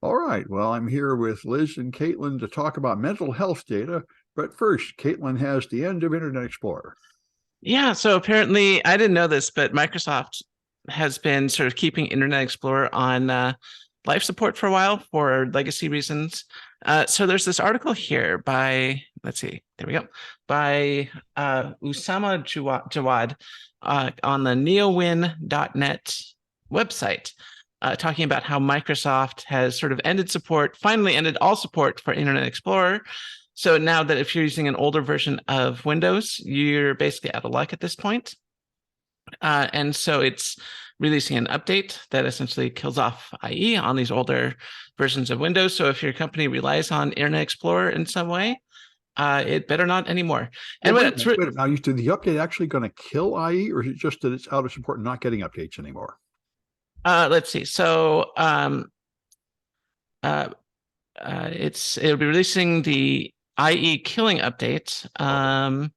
All right. Well, I'm here with Liz and Caitlin to talk about mental health data. But first, Caitlin has the end of Internet Explorer. Yeah, so apparently I didn't know this, but Microsoft has been sort of keeping Internet Explorer on life support for a while for legacy reasons. So there's this article here by, let's see, there we go, by Usama Jawad on the neowin.net website, talking about how Microsoft has sort of finally ended all support for Internet Explorer. So now that if you're using an older version of Windows, you're basically out of luck at this point. And so it's releasing an update that essentially kills off IE on these older versions of Windows. So if your company relies on Internet Explorer in some way, it better not anymore. And Wait a minute. Now, is the update actually going to kill IE, or is it just that it's out of support and not getting updates anymore? Let's see. So it'll be releasing the IE killing update. Wow.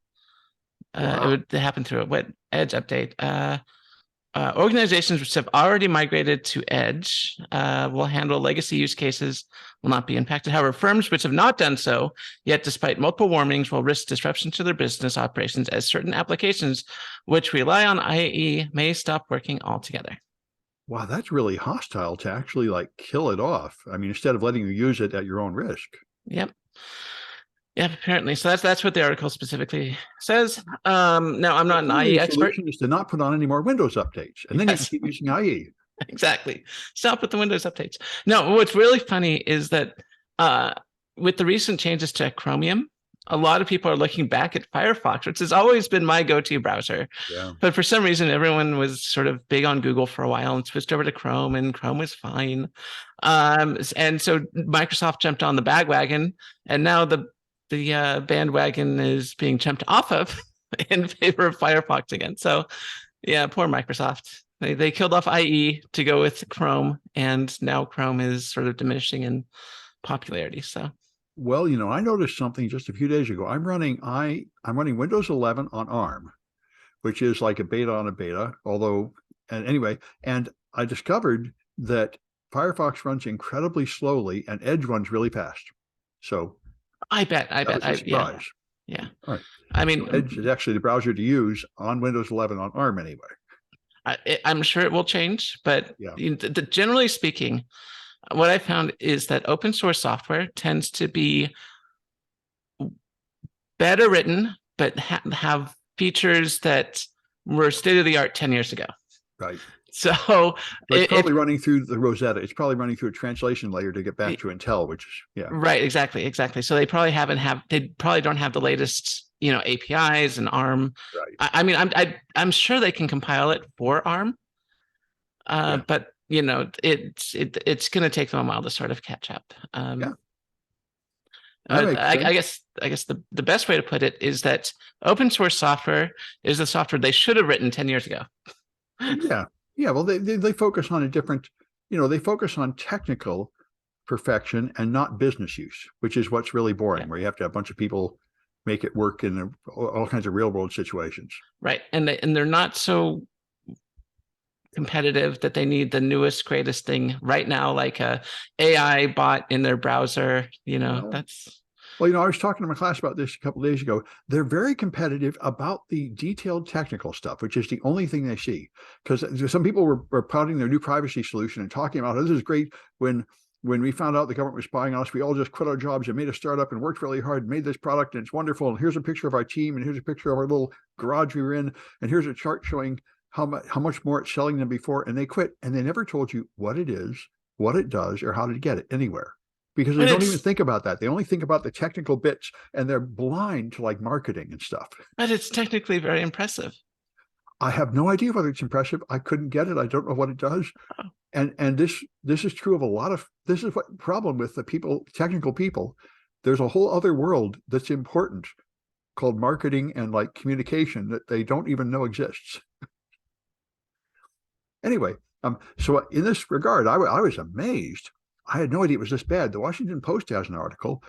It would happen through a web Edge update. Organizations which have already migrated to Edge will handle legacy use cases, will not be impacted. However, firms which have not done so yet, despite multiple warnings, will risk disruption to their business operations as certain applications which rely on IE may stop working altogether. Wow, that's really hostile to actually kill it off. I mean, instead of letting you use it at your own risk. Yep. Yeah, apparently. So that's what the article specifically says. Now, I'm not an IE expert. The solution is to not put on any more Windows updates, and then you can keep using IE. Exactly. Stop with the Windows updates. No, what's really funny is that with the recent changes to Chromium, a lot of people are looking back at Firefox, which has always been my go-to browser. Yeah. But for some reason, everyone was sort of big on Google for a while and switched over to Chrome, and Chrome was fine. And so Microsoft jumped on the bandwagon, and now the bandwagon is being jumped off of in favor of Firefox again. So yeah, poor Microsoft. They killed off IE to go with Chrome, and now Chrome is sort of diminishing in popularity. So, well, I noticed something just a few days ago. I'm running Windows 11 on ARM, which is like a beta on a beta. And I discovered that Firefox runs incredibly slowly and Edge runs really fast. So I bet. Yeah. Right. I mean, so Edge is actually the browser to use on Windows 11 on ARM anyway. I'm sure it will change, but generally speaking, what I found is that open source software tends to be better written, but have features that were state of the art 10 years ago. Right. So it's probably running through the Rosetta. It's probably running through a translation layer to get back to Intel, which is right. Exactly. So they probably they probably don't have the latest, APIs and ARM. Right. I mean, I'm sure they can compile it for ARM, but it's going to take them a while to sort of catch up. I guess the best way to put it is that open source software is the software they should have written 10 years ago. Yeah. Well, they focus on a different, they focus on technical perfection and not business use, which is what's really boring, where you have to have a bunch of people make it work in all kinds of real world situations. Right. And they're not so competitive that they need the newest, greatest thing right now, like a AI bot in their browser. That's. Well, I was talking to my class about this a couple of days ago. They're very competitive about the detailed technical stuff, which is the only thing they see. Because some people were touting their new privacy solution and talking about, this is great. When we found out the government was spying on us, we all just quit our jobs and made a startup and worked really hard and made this product, and it's wonderful. And here's a picture of our team, and here's a picture of our little garage we were in, and here's a chart showing how much more it's selling than before. And they quit, and they never told you what it is, what it does, or how to get it anywhere. Because they don't even think about that. They only think about the technical bits, and they're blind to marketing and stuff. But it's technically very impressive. I have no idea whether it's impressive. I couldn't get it. I don't know what it does. Oh. And this is true of this is what problem with the technical people. There's a whole other world that's important called marketing and communication that they don't even know exists. Anyway, so in this regard, I was amazed. I had no idea it was this bad. The Washington Post has an article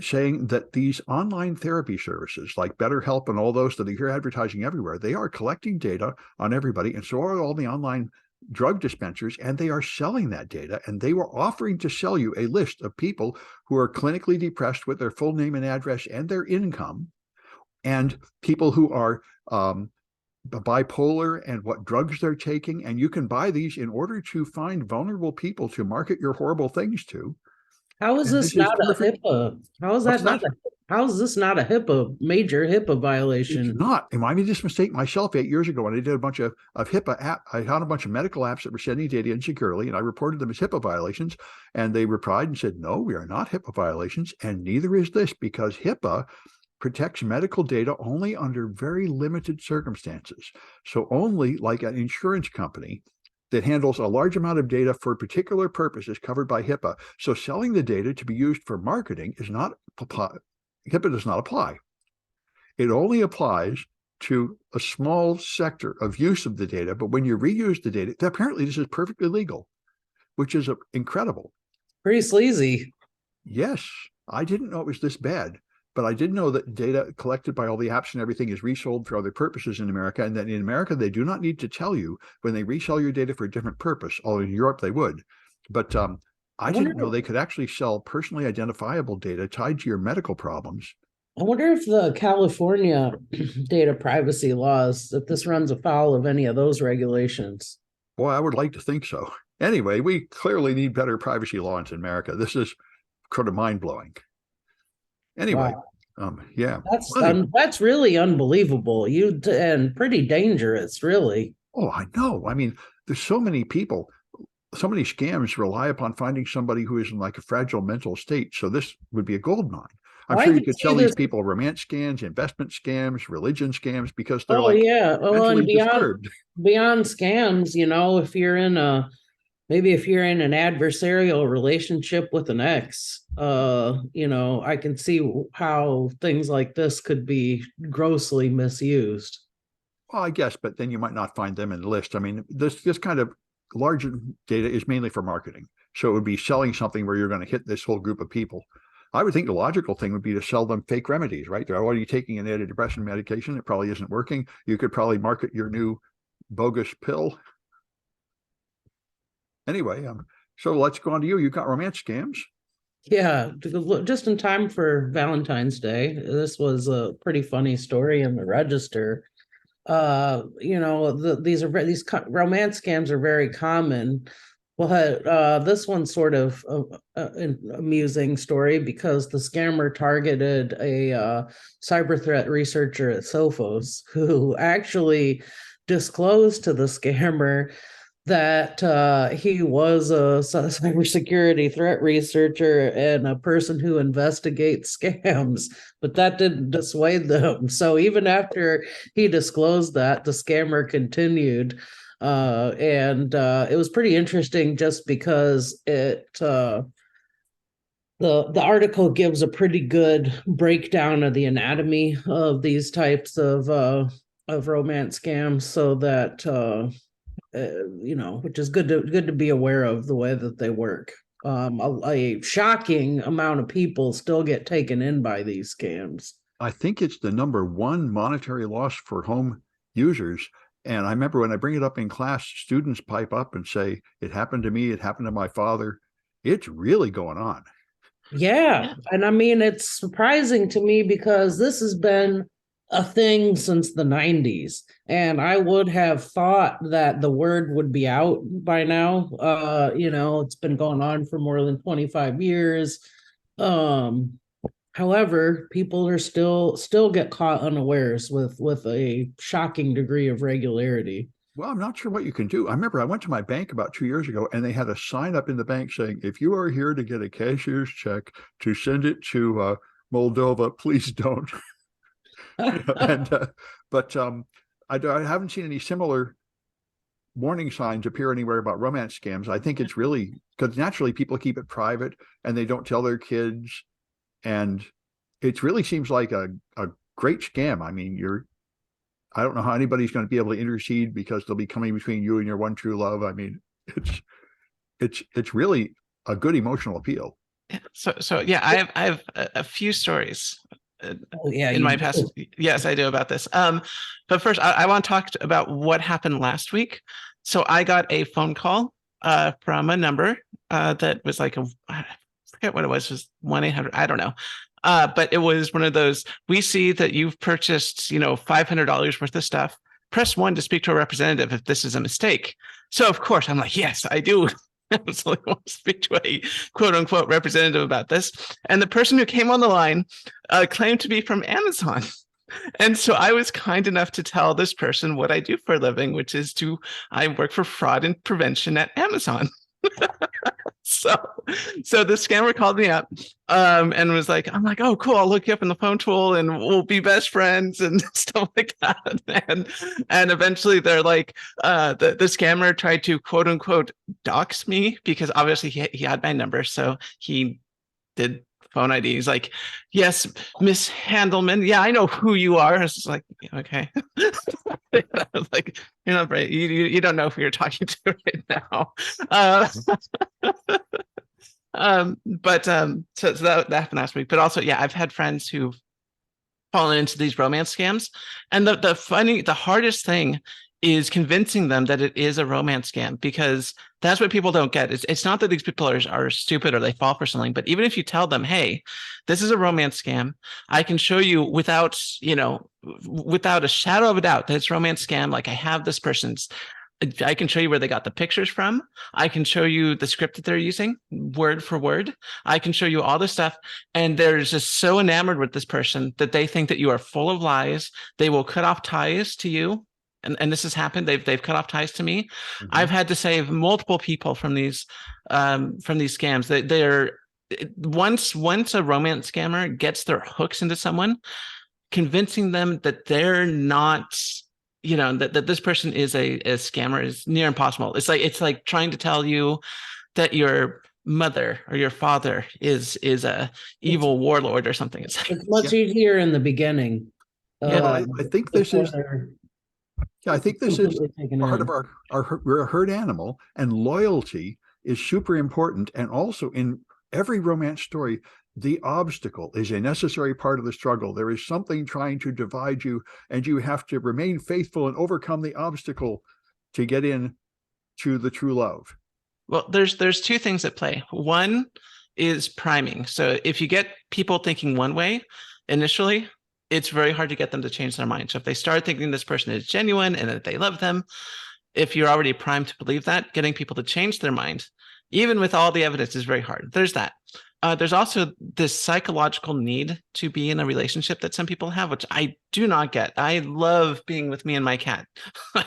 saying that these online therapy services like BetterHelp and all those that you hear advertising everywhere, they are collecting data on everybody. And so are all the online drug dispensers, and they are selling that data. And they were offering to sell you a list of people who are clinically depressed with their full name and address and their income, and people who are bipolar and what drugs they're taking. And you can buy these in order to find vulnerable people to market your horrible things to. How is And this this is not a perfect. HIPAA? How is What's that not that? how is this not a major HIPAA It's violation? not. And I made this mistake myself 8 years ago when I did a bunch of HIPAA app. I found a bunch of medical apps that were sending data insecurely, and I reported them as HIPAA violations. And they replied and said, no, we are not HIPAA violations. And neither is this, because HIPAA protects medical data only under very limited circumstances. So only like an insurance company that handles a large amount of data for a particular purpose is covered by HIPAA. So selling the data to be used for marketing is not, HIPAA does not apply. It only applies to a small sector of use of the data. But when you reuse the data, apparently this is perfectly legal, which is incredible. Pretty sleazy. Yes, I didn't know it was this bad. But I did know that data collected by all the apps and everything is resold for other purposes in America, and that in America, they do not need to tell you when they resell your data for a different purpose, although in Europe they would. But I didn't know they could actually sell personally identifiable data tied to your medical problems. I wonder if the California data privacy laws, if this runs afoul of any of those regulations. Boy, I would like to think so. Anyway, we clearly need better privacy laws in America. This is sort of mind-blowing. Anyway, wow. Yeah, that's really unbelievable. And pretty dangerous, really. Oh, I know. I mean, there's so many people, so many scams rely upon finding somebody who is in like a fragile mental state. So this would be a gold mine. I'm sure you could sell these people romance scams, investment scams, religion scams, because they're and beyond scams, if you're in maybe if you're in an adversarial relationship with an ex, I can see how things like this could be grossly misused. Well, I guess, but then you might not find them in the list. I mean, this kind of larger data is mainly for marketing. So it would be selling something where you're going to hit this whole group of people. I would think the logical thing would be to sell them fake remedies, right? They're already taking an antidepressant medication. It probably isn't working. You could probably market your new bogus pill. Anyway, so let's go on to you. You got romance scams. Yeah, just in time for Valentine's Day. This was a pretty funny story in the Register. These romance scams are very common. Well, this one's sort of an amusing story because the scammer targeted a cyber threat researcher at Sophos who actually disclosed to the scammer that he was a cybersecurity threat researcher and a person who investigates scams, but that didn't dissuade them. So even after he disclosed that, the scammer continued. And it was pretty interesting just because the article gives a pretty good breakdown of the anatomy of these types of romance scams, so that which is good to be aware of the way that they work. A shocking amount of people still get taken in by these scams. I think it's the number one monetary loss for home users. And I remember when I bring it up in class, students pipe up and say, it happened to me, it happened to my father. It's really going on. Yeah. And I mean, it's surprising to me because this has been a thing since the 90s. And I would have thought that the word would be out by now. It's been going on for more than 25 years. However, people are still get caught unawares with a shocking degree of regularity. Well, I'm not sure what you can do. I remember I went to my bank about 2 years ago and they had a sign up in the bank saying, if you are here to get a cashier's check to send it to Moldova, please don't. But I haven't seen any similar warning signs appear anywhere about romance scams. I think it's really because naturally people keep it private and they don't tell their kids. And it really seems like a great scam. I mean, I don't know how anybody's going to be able to intercede because they'll be coming between you and your one true love. I mean, it's really a good emotional appeal. So yeah, I have a few stories. In my past, yes, I do about this. But first, I want to talk about what happened last week. So I got a phone call from a number that was like I forget what it was 1-800, I don't know. But it was one of those, we see that you've purchased, $500 worth of stuff. Press 1 to speak to a representative if this is a mistake. So of course I'm like, yes, I do. Absolutely want to speak to a quote unquote representative about this. And the person who came on the line claimed to be from Amazon. And so I was kind enough to tell this person what I do for a living, which is I work for fraud and prevention at Amazon. So the scammer called me up and was like, I'm like, oh, cool. I'll look you up in the phone tool and we'll be best friends and stuff like that. And eventually they're like, the scammer tried to quote unquote dox me because obviously he had my number. So he did phone ID. He's like, yes, Miss Handelman. Yeah, I know who you are. I was like, okay. I was like, you're not right. You don't know who you're talking to right now. So that happened last week. But also, yeah, I've had friends who've fallen into these romance scams. And the hardest thing is convincing them that it is a romance scam, because that's what people don't get. It's not that these people are stupid or they fall for something, but even if you tell them, hey, this is a romance scam, I can show you without a shadow of a doubt that it's a romance scam. Like, I have this person's, I can show you where they got the pictures from. I can show you the script that they're using word for word. I can show you all this stuff. And they're just so enamored with this person that they think that you are full of lies. They will cut off ties to you. And this has happened. They've cut off ties to me. Mm-hmm. I've had to save multiple people from these scams. They're once a romance scammer gets their hooks into someone, convincing them that they're not, that this person is a scammer is near impossible. It's like trying to tell you that your mother or your father is a evil warlord or something. It's much easier in the beginning. I think this is. Yeah, I think this is part of we're a herd animal, and loyalty is super important. And also in every romance story, the obstacle is a necessary part of the struggle. There is something trying to divide you, and you have to remain faithful and overcome the obstacle to get in to the true love. Well, there's two things at play. One is priming. So if you get people thinking one way initially, it's very hard to get them to change their mind. So if they start thinking this person is genuine and that they love them, if you're already primed to believe that, getting people to change their mind, even with all the evidence, is very hard. There's that. There's also this psychological need to be in a relationship that some people have, which I do not get. I love being with me and my cat.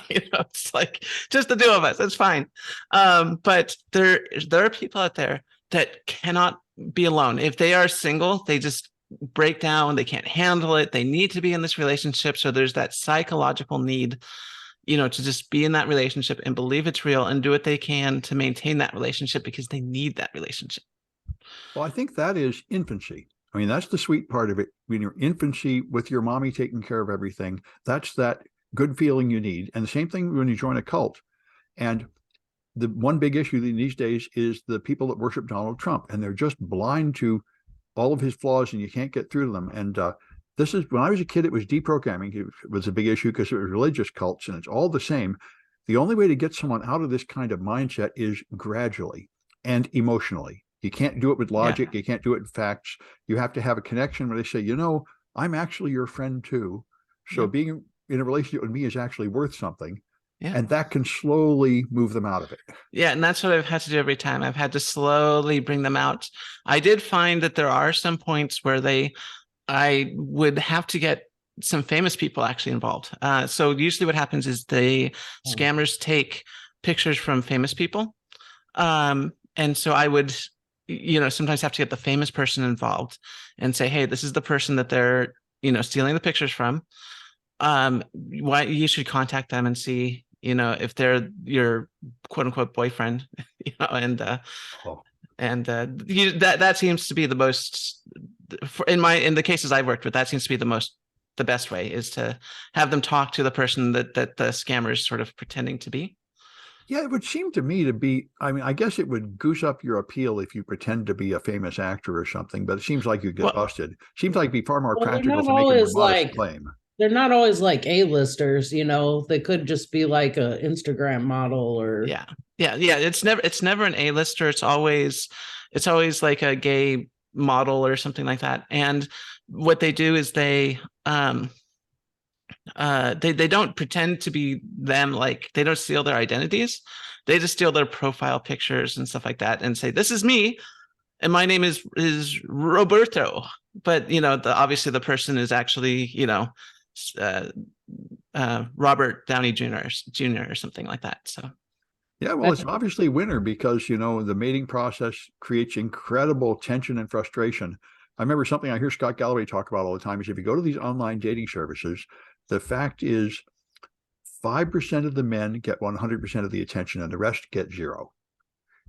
It's like just the two of us. It's fine. But there are people out there that cannot be alone. If they are single, they just break down. They can't handle it. They need to be in this relationship. So there's that psychological need, to just be in that relationship and believe it's real and do what they can to maintain that relationship because they need that relationship. Well, I think that is infancy. I mean, that's the sweet part of it. When you're infancy with your mommy taking care of everything, that's that good feeling you need. And the same thing when you join a cult. And the one big issue these days is the people that worship Donald Trump, and they're just blind to all of his flaws, and you can't get through to them. And this is, when I was a kid, it was deprogramming. It was a big issue because it was religious cults, and it's all the same. The only way to get someone out of this kind of mindset is gradually and emotionally. You can't do it with logic. Yeah. You can't do it in facts. You have to have a connection where they say, I'm actually your friend too. So being in a relationship with me is actually worth something. Yeah. And that can slowly move them out of it. Yeah, and that's what I've had to do every time. I've had to slowly bring them out. I did find that there are some points where I would have to get some famous people actually involved. So usually what happens is scammers take pictures from famous people. And so I would, sometimes have to get the famous person involved and say, hey, this is the person that they're, stealing the pictures from. Why you should contact them and see, if they're your quote unquote boyfriend, that seems to be the most, in the cases I've worked with, that seems to be the best way, is to have them talk to the person that the scammer is sort of pretending to be. Yeah, it would seem to me to be, I guess it would goose up your appeal if you pretend to be a famous actor or something, but it seems like you get busted. Seems like it'd be far more practical to make a more modest claim. they're not always like A-listers, they could just be like a Instagram model or Yeah. It's never an A-lister. It's always like a gay model or something like that. And what they do is they don't pretend to be them, like they don't steal their identities. They just steal their profile pictures and stuff like that and say, this is me and my name is Roberto. But obviously the person is actually, Robert Downey Jr. or something like that. So yeah, well, it's obviously winner because the mating process creates incredible tension and frustration. I remember something I hear Scott Galloway talk about all the time is if you go to these online dating services, the fact is 5% of the men get 100% of the attention and the rest get zero,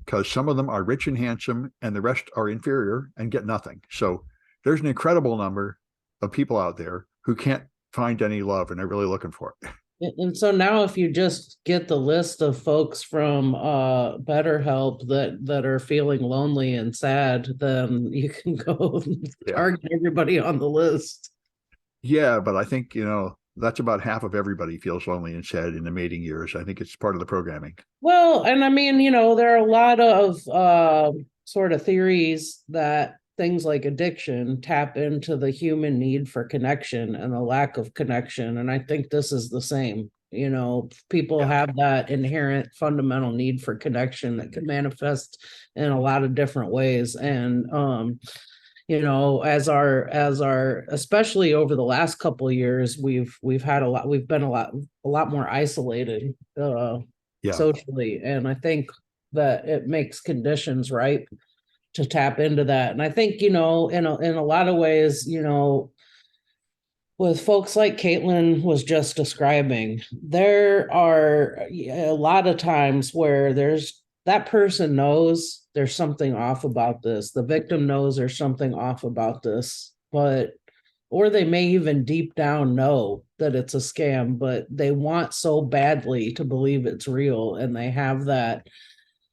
because some of them are rich and handsome and the rest are inferior and get nothing. So there's an incredible number of people out there who can't find any love and they're really looking for it. And so now if you just get the list of folks from BetterHelp that are feeling lonely and sad, then you can go target everybody on the list. Yeah, but I think, that's about half of everybody feels lonely and sad in the mating years. I think it's part of the programming. Well, and I mean, there are a lot of sort of theories that things like addiction tap into the human need for connection and the lack of connection. And I think this is the same. People have that inherent fundamental need for connection that can manifest in a lot of different ways. And as our especially over the last couple of years, we've been a lot more isolated socially, and I think that it makes conditions ripe to tap into that. And I think in a lot of ways, with folks like Caitlin was just describing, there are a lot of times where that person knows there's something off about this. The victim knows there's something off about this, or they may even deep down know that it's a scam, but they want so badly to believe it's real. And they have that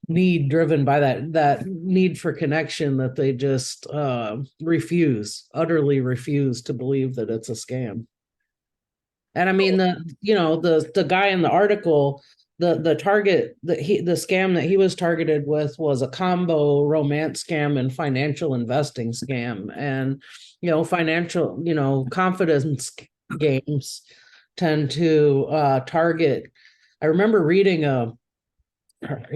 need driven by that need for connection that they just utterly refuse to believe that it's a scam. And I mean, the guy in the article, the target the scam that he was targeted with was a combo romance scam and financial investing scam. And financial confidence games tend to target. I remember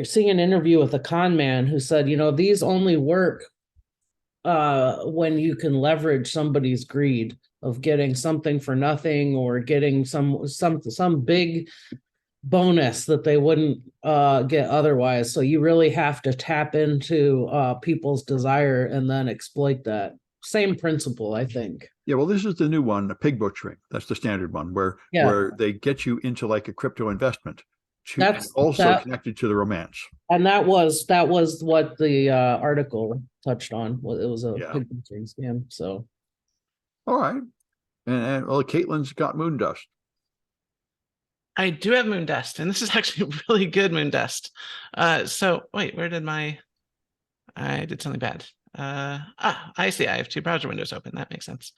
seeing an interview with a con man who said, these only work when you can leverage somebody's greed of getting something for nothing or getting some big bonus that they wouldn't get otherwise. So you really have to tap into people's desire and then exploit that. Same principle, I think. Yeah, well, this is the new one, the pig butchering. That's the standard one where they get you into like a crypto investment. That's also connected to the romance. And that was what the article touched on. It was a pig butchering scam. So, all right, and well, Caitlin's got moon dust. I do have moon dust, and this is actually really good moon dust. So wait, where did I did something bad. I see. I have two browser windows open. That makes sense.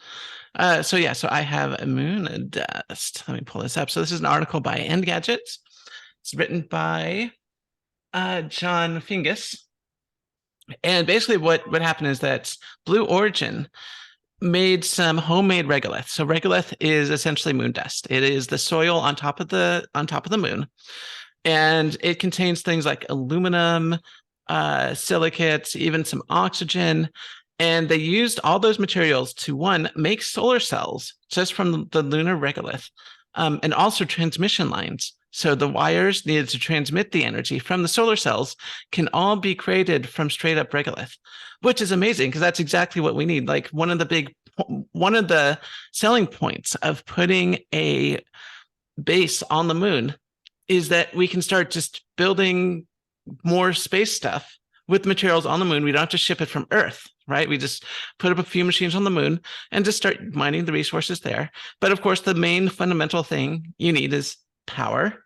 So I have a moon dust. Let me pull this up. So this is an article by Engadget. It's written by John Fingus. And basically what happened is that Blue Origin made some homemade regolith. So regolith is essentially moon dust. It is the soil on top of the moon. And it contains things like aluminum, silicates, even some oxygen. And they used all those materials to, one, make solar cells just from the lunar regolith, and also transmission lines. So the wires needed to transmit the energy from the solar cells can all be created from straight up regolith, which is amazing because that's exactly what we need. Like one of the selling points of putting a base on the moon is that we can start just building more space stuff with materials on the moon. We don't have to ship it from Earth, right? We just put up a few machines on the moon and just start mining the resources there. But of course, the main fundamental thing you need is power.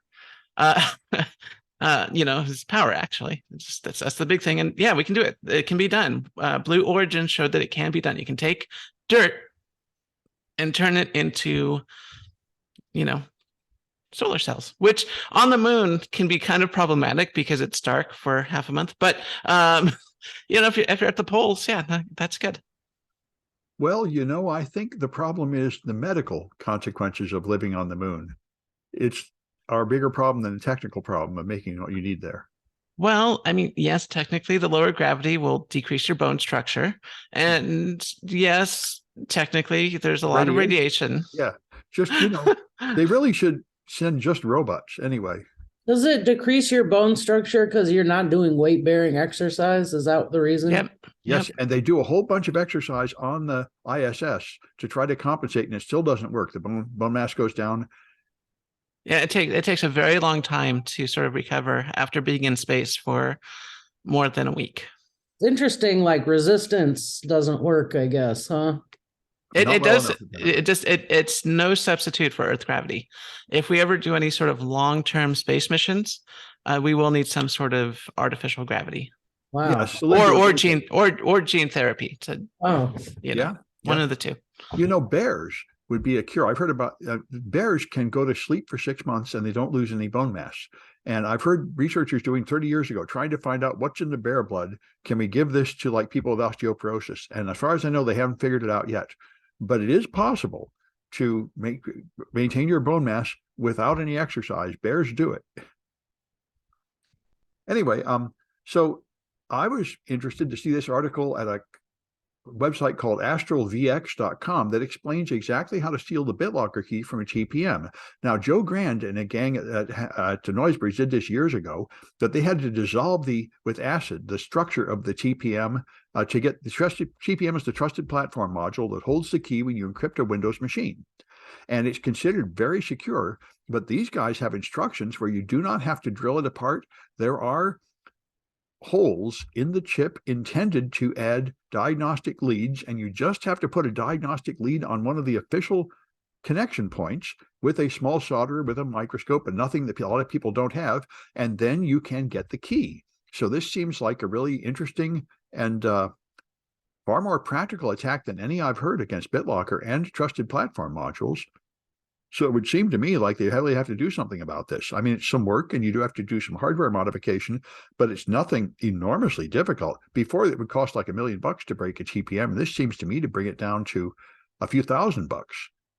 Is power actually. That's the big thing. And yeah, we can do it. It can be done. Blue Origin showed that it can be done. You can take dirt and turn it into solar cells, which on the moon can be kind of problematic because it's dark for half a month. But if you're at the poles, yeah, that's good. Well, I think the problem is the medical consequences of living on the moon. It's our bigger problem than the technical problem of making what you need there. Well, I mean, yes, technically the lower gravity will decrease your bone structure. And yes, technically there's a lot of radiation. Yeah. Just, they really should send just robots anyway. Does it decrease your bone structure because you're not doing weight bearing exercise? Is that the reason? Yep. Yes. And they do a whole bunch of exercise on the ISS to try to compensate, and it still doesn't work. The bone mass goes down. Yeah, it takes a very long time to sort of recover after being in space for more than a week. It's interesting, like resistance doesn't work, I guess, huh? It does. It's no substitute for Earth gravity. If we ever do any sort of long-term space missions, we will need some sort of artificial gravity. Wow. Yes, or gene therapy to one of the two. Bears would be a cure. I've heard about bears can go to sleep for 6 months and they don't lose any bone mass. And I've heard researchers doing 30 years ago, trying to find out what's in the bear blood. Can we give this to like people with osteoporosis? And as far as I know, they haven't figured it out yet. But it is possible to maintain your bone mass without any exercise. Bears do it. Anyway, so I was interested to see this article at a website called astralvx.com that explains exactly how to steal the BitLocker key from a TPM. Now, Joe Grand and a gang at Noiseberries did this years ago, that they had to dissolve with acid the structure of the TPM to get the TPM is the trusted platform module that holds the key when you encrypt a Windows machine. And it's considered very secure, but these guys have instructions where you do not have to drill it apart. There are holes in the chip intended to add diagnostic leads, and you just have to put a diagnostic lead on one of the official connection points with a small solder with a microscope, and nothing that a lot of people don't have, and then you can get the key. So this seems like a really interesting and far more practical attack than any I've heard against BitLocker and trusted platform modules. So it would seem to me like they really have to do something about this. I mean, it's some work and you do have to do some hardware modification, but it's nothing enormously difficult. Before, it would cost like $1 million to break a TPM. And this seems to me to bring it down to a few $1,000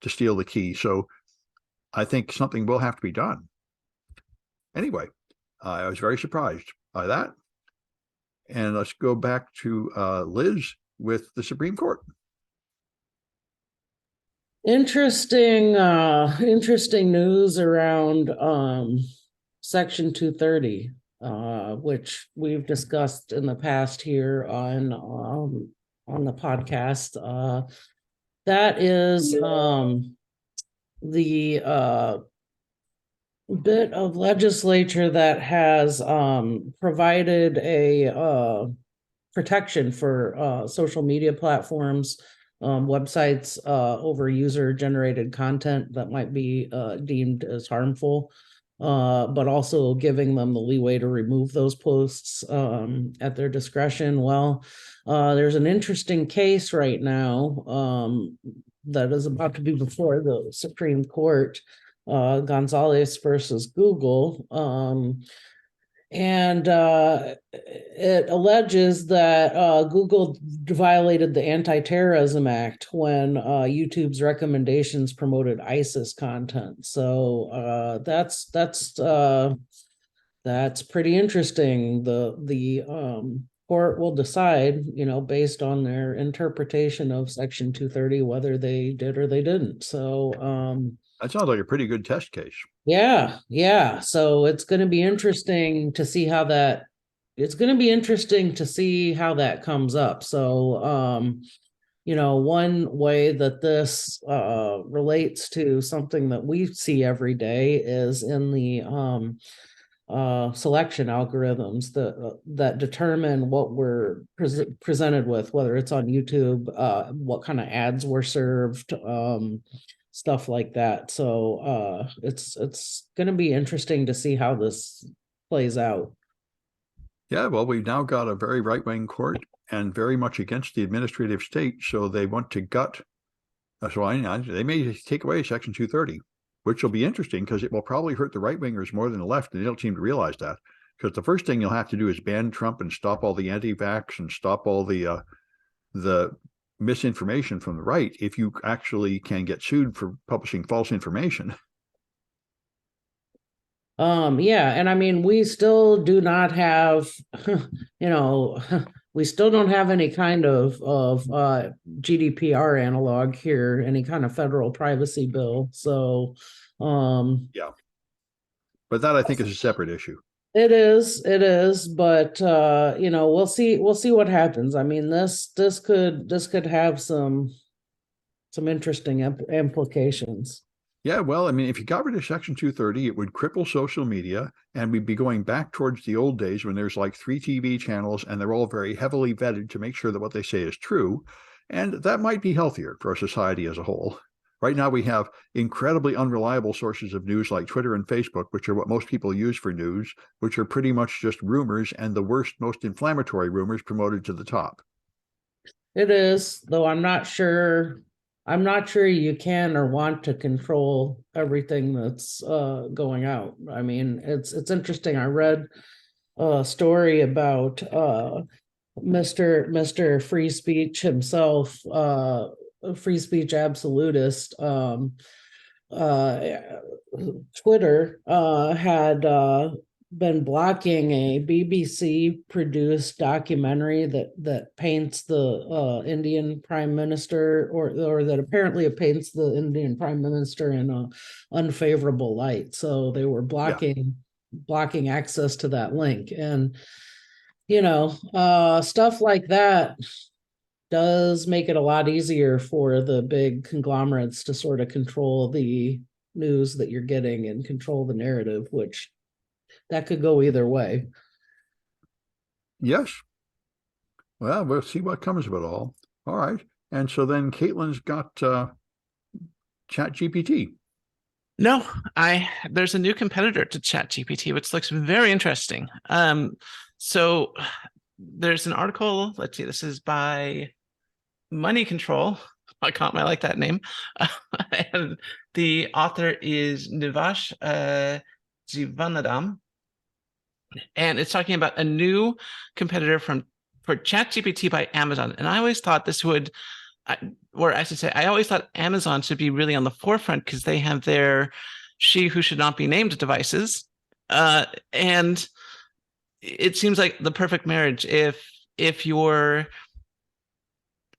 to steal the key. So I think something will have to be done. Anyway, I was very surprised by that. And let's go back to Liz with the Supreme Court. Interesting news around Section 230, which we've discussed in the past here on the podcast. That is the bit of legislature that has provided a protection for social media platforms, websites over user-generated content that might be deemed as harmful, but also giving them the leeway to remove those posts at their discretion. Well, there's an interesting case right now that is about to be before the Supreme Court, Gonzalez versus Google. And it alleges that Google violated the Anti-Terrorism Act when YouTube's recommendations promoted ISIS content. So that's pretty interesting. The court will decide, based on their interpretation of Section 230, whether they did or they didn't. So that sounds like a pretty good test case. Yeah. So it's going to be interesting to see how that comes up. So, one way that this relates to something that we see every day is in the selection algorithms that determine what we're presented with, whether it's on YouTube, what kind of ads were served, stuff like that. So it's going to be interesting to see how this plays out. Yeah, well, we've now got a very right-wing court and very much against the administrative state, so they want to gut. So they may take away Section 230. which will be interesting because it will probably hurt the right wingers more than the left, and they don't seem to realize that. Because the first thing you'll have to do is ban Trump and stop all the anti-vax and stop all the misinformation from the right if you actually can get sued for publishing false information. Yeah, and I mean, we still do not have, we still don't have any kind of GDPR analog here, any kind of federal privacy bill. So, yeah, but that I think is a separate issue. it is, but we'll see what happens. I mean, this could have some interesting implications. Yeah, well, I mean, if you got rid of Section 230, it would cripple social media, and we'd be going back towards the old days when there's like 3 TV channels and they're all very heavily vetted to make sure that what they say is true. And that might be healthier for our society as a whole. Right now, we have incredibly unreliable sources of news like Twitter and Facebook, which are what most people use for news, which are pretty much just rumors, and the worst, most inflammatory rumors promoted to the top. It is, though I'm not sure you can or want to control everything that's going out. I mean, it's interesting. I read a story about Mr. Free Speech himself, free speech absolutist. Twitter had been blocking a BBC produced documentary that paints the Indian prime minister, or that apparently it paints the Indian prime minister in a unfavorable light. So they were blocking access to that link. And stuff like that does make it a lot easier for the big conglomerates to sort of control the news that you're getting and control the narrative, which that could go either way. Yes. Well, we'll see what comes of it all. All right. And so then Caitlin's got ChatGPT. No, there's a new competitor to ChatGPT, which looks very interesting. So there's an article. Let's see, this is by Money Control. I like that name. And the author is Nivash Jivanadam. And it's talking about a new competitor for ChatGPT by Amazon. And I always thought I always thought Amazon should be really on the forefront because they have their she who should not be named devices. And it seems like the perfect marriage if your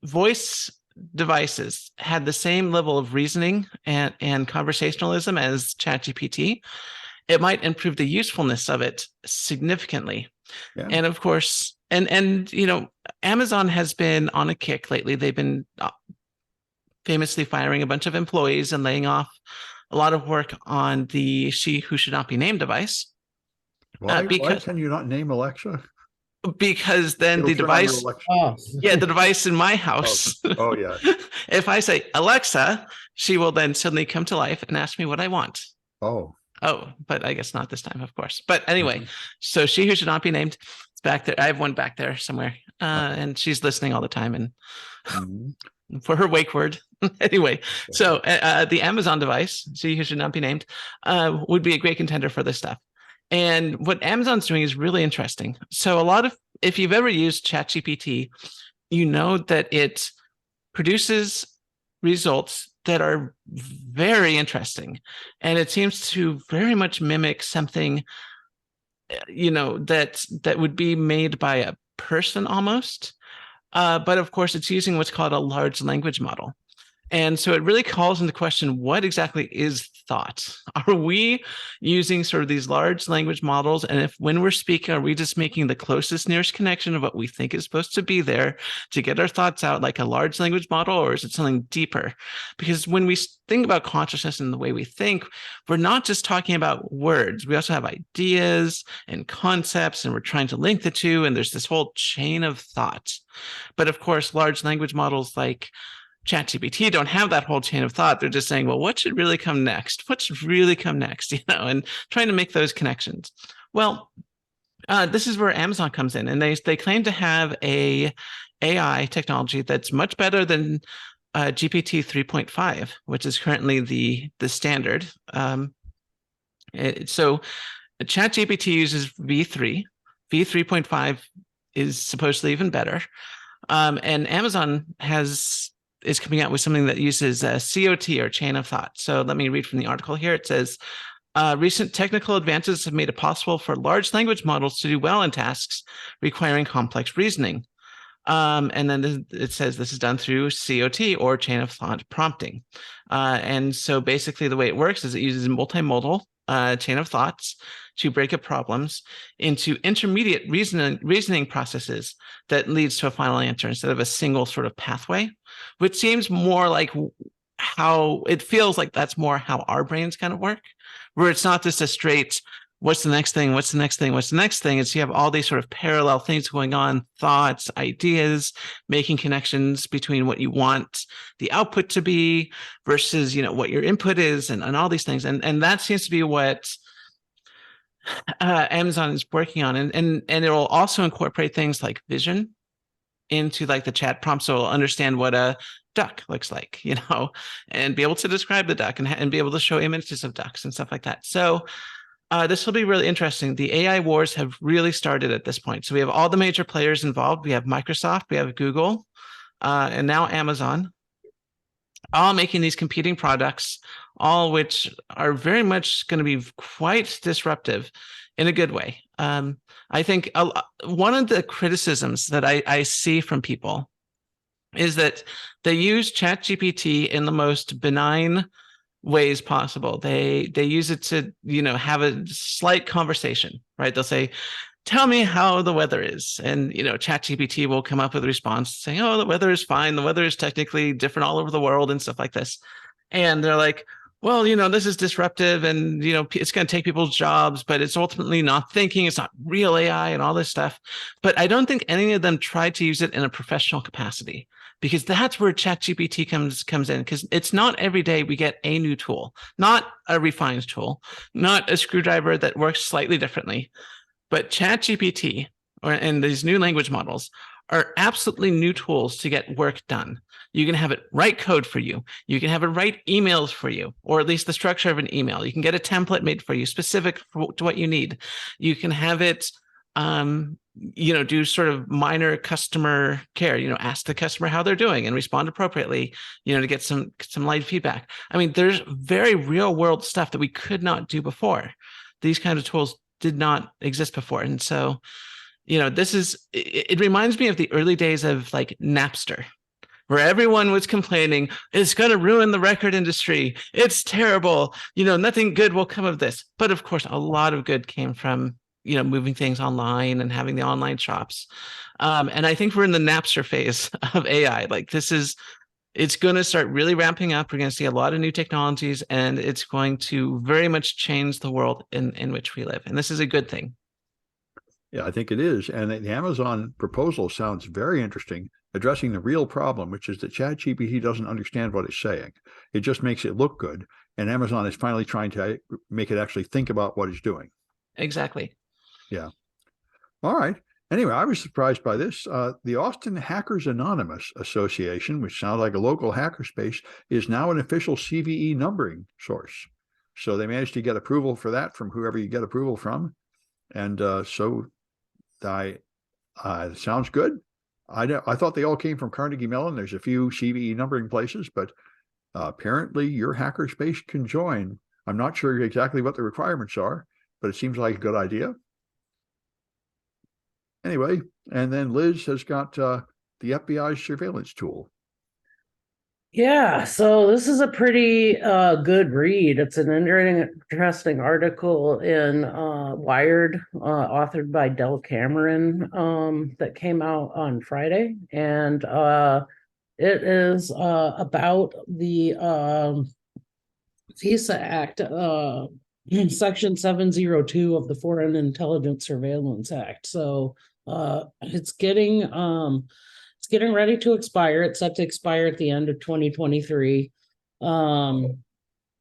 voice devices had the same level of reasoning and conversationalism as ChatGPT, it might improve the usefulness of it significantly. Yeah. And of course, and Amazon has been on a kick lately. They've been famously firing a bunch of employees and laying off a lot of work on the she who should not be named device. Why can you not name Alexa? Because then the device, the device in my house. Oh yeah. If I say Alexa, she will then suddenly come to life and ask me what I want. Oh, but I guess not this time, of course. But anyway, So she who should not be named, it's back there. I have one back there somewhere, and she's listening all the time, and for her wake word. Anyway, so the Amazon device, she who should not be named, would be a great contender for this stuff. And what Amazon's doing is really interesting. So if you've ever used ChatGPT, you know that it produces results that are very interesting. And it seems to very much mimic something, that would be made by a person almost. But of course, it's using what's called a large language model. And so it really calls into question, what exactly is thought? Are we using sort of these large language models? And when we're speaking, are we just making the closest, nearest connection of what we think is supposed to be there to get our thoughts out like a large language model, or is it something deeper? Because when we think about consciousness and the way we think, we're not just talking about words. We also have ideas and concepts, and we're trying to link the two. And there's this whole chain of thought. But of course, large language models like ChatGPT don't have that whole chain of thought. They're just saying, well, what should really come next? What should really come next? And trying to make those connections. Well, this is where Amazon comes in, and they claim to have a AI technology that's much better than GPT 3.5, which is currently the standard. So ChatGPT uses V3. V3.5 is supposedly even better. And Amazon is coming out with something that uses COT, or chain of thought. So let me read from the article here. It says, recent technical advances have made it possible for large language models to do well in tasks requiring complex reasoning. And then it says this is done through COT, or chain of thought prompting. And so basically the way it works is it uses multimodal chain of thoughts to break up problems into intermediate reasoning processes that leads to a final answer instead of a single sort of pathway, which seems more like how it feels like that's more how our brains kind of work, where it's not just a straight, what's the next thing? What's the next thing? What's the next thing? It's you have all these sort of parallel things going on, thoughts, ideas, making connections between what you want the output to be versus, what your input is, and all these things. And that seems to be what Amazon is working on. And it will also incorporate things like vision into like the chat prompt, so it'll understand what a duck looks like, and be able to describe the duck and be able to show images of ducks and stuff like that. So this will be really interesting. The AI wars have really started at this point. So we have all the major players involved. We have Microsoft, we have Google, and now Amazon, all making these competing products, all which are very much going to be quite disruptive in a good way. I think one of the criticisms that I see from people is that they use ChatGPT in the most benign ways possible. They use it to, have a slight conversation, right? They'll say, tell me how the weather is. And, ChatGPT will come up with a response saying, oh, the weather is fine. The weather is technically different all over the world and stuff like this. And they're like, well, this is disruptive and, it's going to take people's jobs, but it's ultimately not thinking. It's not real AI and all this stuff. But I don't think any of them tried to use it in a professional capacity, because that's where ChatGPT comes in, because it's not every day we get a new tool, not a refined tool, not a screwdriver that works slightly differently. But ChatGPT and these new language models are absolutely new tools to get work done. You can have it write code for you. You can have it write emails for you, or at least the structure of an email. You can get a template made for you specific to what you need. You can have it, do sort of minor customer care, ask the customer how they're doing and respond appropriately, to get some light feedback. I mean, there's very real world stuff that we could not do before. These kinds of tools did not exist before. And so, it reminds me of the early days of like Napster, where everyone was complaining, it's going to ruin the record industry. It's terrible. Nothing good will come of this. But of course, a lot of good came from, moving things online and having the online shops. And I think we're in the Napster phase of AI. Like it's going to start really ramping up. We're going to see a lot of new technologies, and it's going to very much change the world in which we live. And this is a good thing. Yeah, I think it is. And the Amazon proposal sounds very interesting, addressing the real problem, which is that ChatGPT doesn't understand what it's saying. It just makes it look good. And Amazon is finally trying to make it actually think about what it's doing. Exactly. Yeah. All right. Anyway, I was surprised by this. The Austin Hackers Anonymous Association, which sounds like a local hackerspace, is now an official CVE numbering source. So they managed to get approval for that from whoever you get approval from. And so sounds good. I thought they all came from Carnegie Mellon. There's a few CVE numbering places, but apparently your hackerspace can join. I'm not sure exactly what the requirements are, but it seems like a good idea. Anyway, and then Liz has got the FBI's surveillance tool. Yeah, so this is a pretty good read. It's an interesting article in Wired, authored by Del Cameron, that came out on Friday. And it is about the FISA Act, Section 702 of the Foreign Intelligence Surveillance Act. So it's getting ready to expire. It's set to expire at the end of 2023.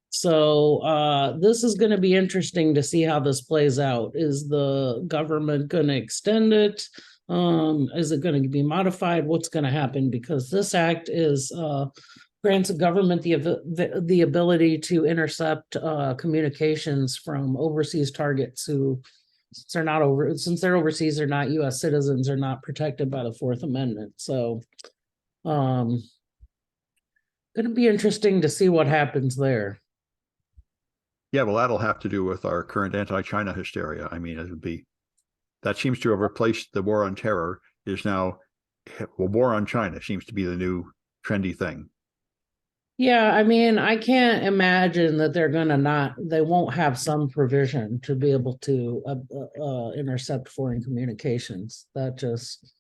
So this is going to be interesting to see how this plays out. Is the government going to extend it? Is it going to be modified? What's going to happen? Because this act is grants the government the ability to intercept communications from overseas targets who, since they're overseas, they're not U.S. citizens, are not protected by the Fourth Amendment. So, going to be interesting to see what happens there. Yeah, well, that'll have to do with our current anti-China hysteria. I mean, it would be, that seems to have replaced the war on terror. Is now, well, war on China seems to be the new trendy thing. Yeah, I mean, I can't imagine that they won't have some provision to be able to intercept foreign communications. That just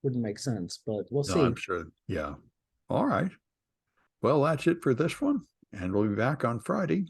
wouldn't make sense, but we'll No, see. I'm sure. Yeah. All right. Well, that's it for this one, and we'll be back on Friday.